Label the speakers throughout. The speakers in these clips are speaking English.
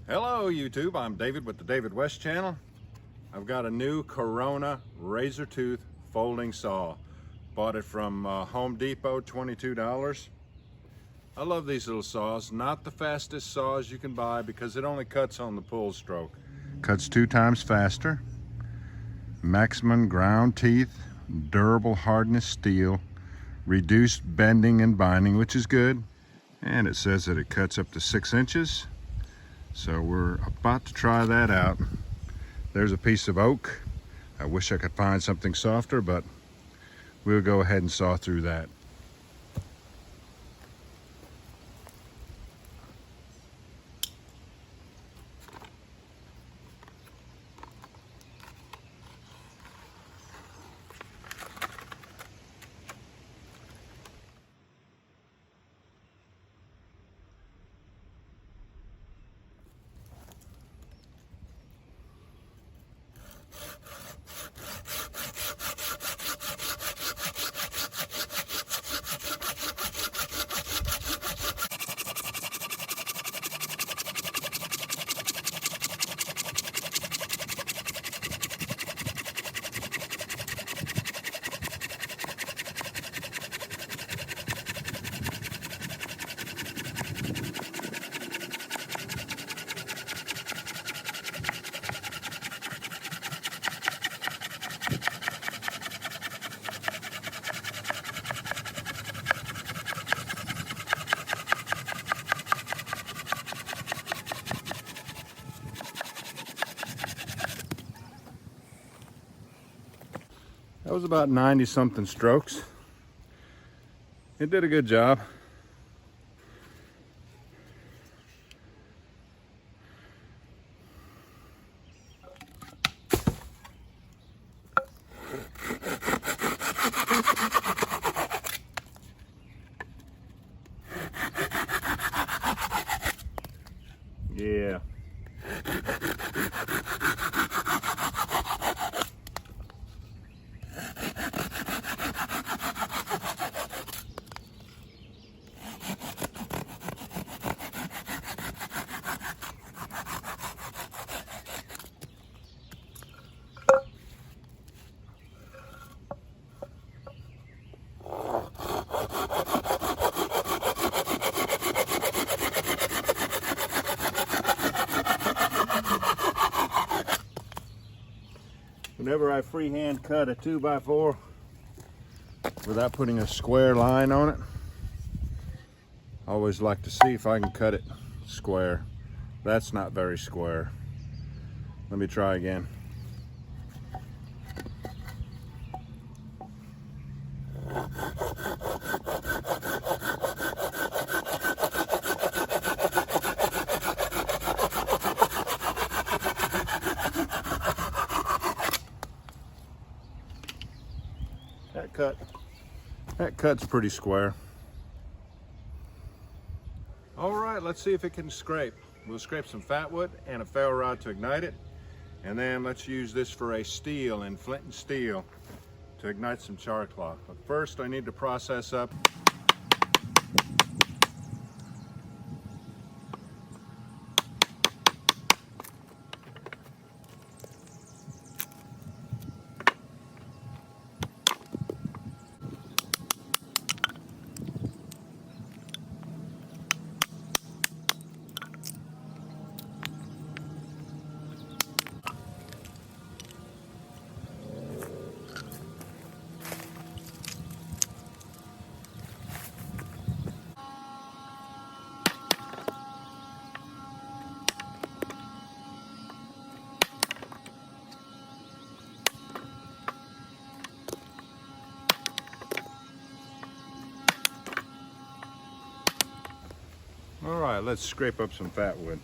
Speaker 1: Hello YouTube, I'm David with the David West channel. I've got a new Corona razor tooth folding saw. Bought it from Home Depot, $22. I love these little saws. Not the fastest saws you can buy because it only cuts on the pull stroke. Cuts 2 times faster. Maximum ground teeth, durable hardness steel, reduced bending and binding, which is good. And it says that it cuts up to 6 inches. So we're about to try that out. There's a piece of oak. I wish I could find something softer, but we'll go ahead and saw through that. That was about 90 something strokes. It did a good job. Yeah. Whenever I freehand cut a 2x4 without putting a square line on it, I always like to see if I can cut it square. That's not very square. Let me try again. That cut's pretty square. All right, let's see if it can scrape. We'll scrape some fatwood and a ferro rod to ignite it. And then let's use this for a steel in flint and steel to ignite some char cloth. But first I need to process up All right, let's scrape up some fatwood.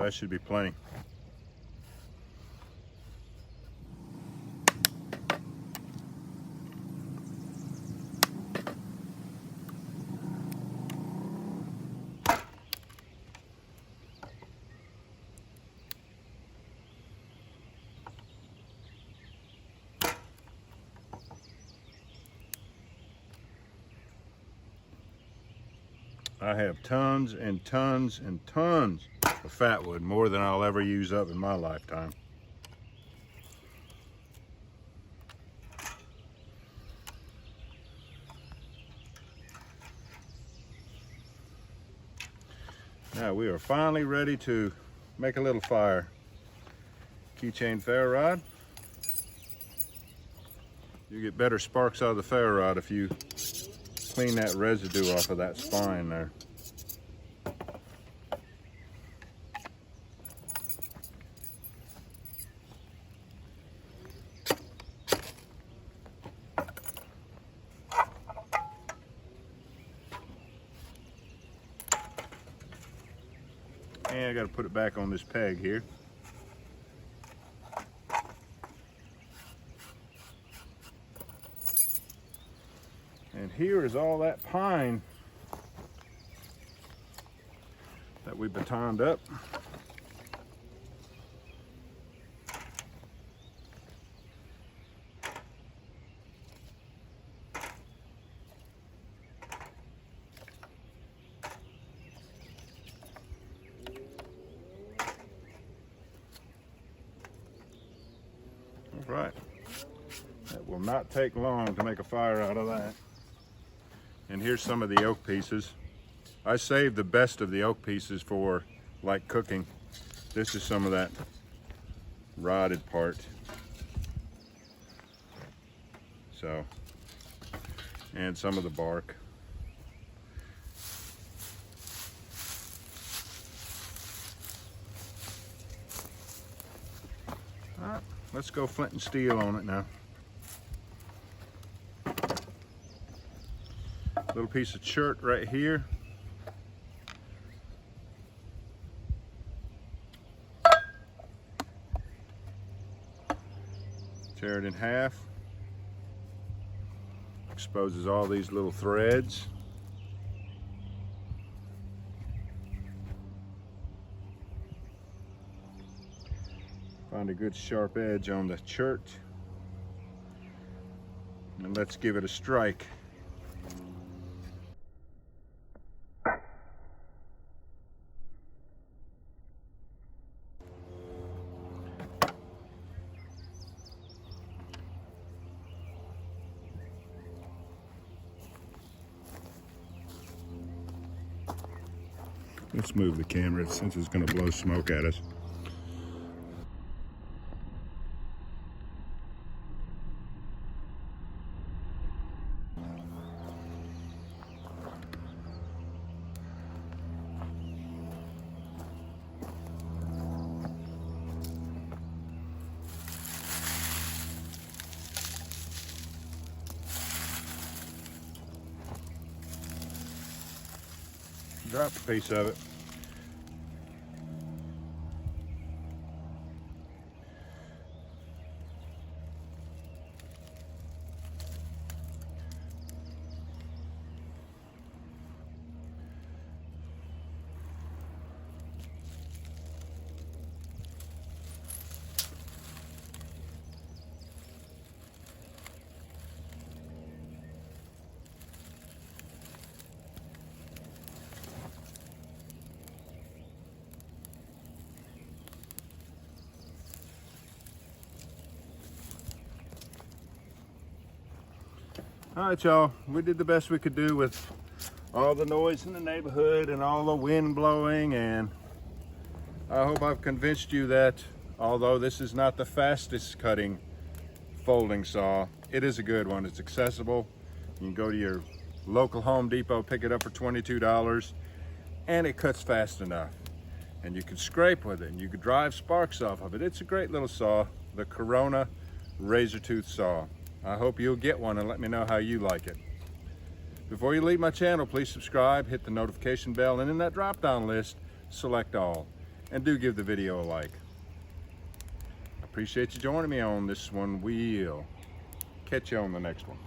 Speaker 1: That should be plenty. I have tons and tons and tons of fatwood, more than I'll ever use up in my lifetime. Now we are finally ready to make a little fire. Keychain ferro rod. You get better sparks out of the ferro rod if you clean that residue off of that spine there. And I got to put it back on this peg here. And here is all that pine that we batoned up. All right, that will not take long to make a fire out of that. And here's some of the oak pieces. I saved the best of the oak pieces for like cooking. This is some of that rotted part. So, and some of the bark. All right, let's go flint and steel on it now. Little piece of chert right here. Tear it in half. Exposes all these little threads. Find a good sharp edge on the chert. And let's give it a strike. Let's move the camera since it's going to blow smoke at us. Drop a piece of it. All right, y'all, we did the best we could do with all the noise in the neighborhood and all the wind blowing, and I hope I've convinced you that although this is not the fastest cutting folding saw, it is a good one. It's accessible. You can go to your local Home Depot, pick it up for $22, and it cuts fast enough. And you can scrape with it, and you can drive sparks off of it. It's a great little saw, the Corona razor tooth saw. I hope you'll get one and let me know how you like it. Before you leave my channel, please subscribe, hit the notification bell, and in that drop-down list, select all. and do give the video a like. I appreciate you joining me on this one. We'll catch you on the next one.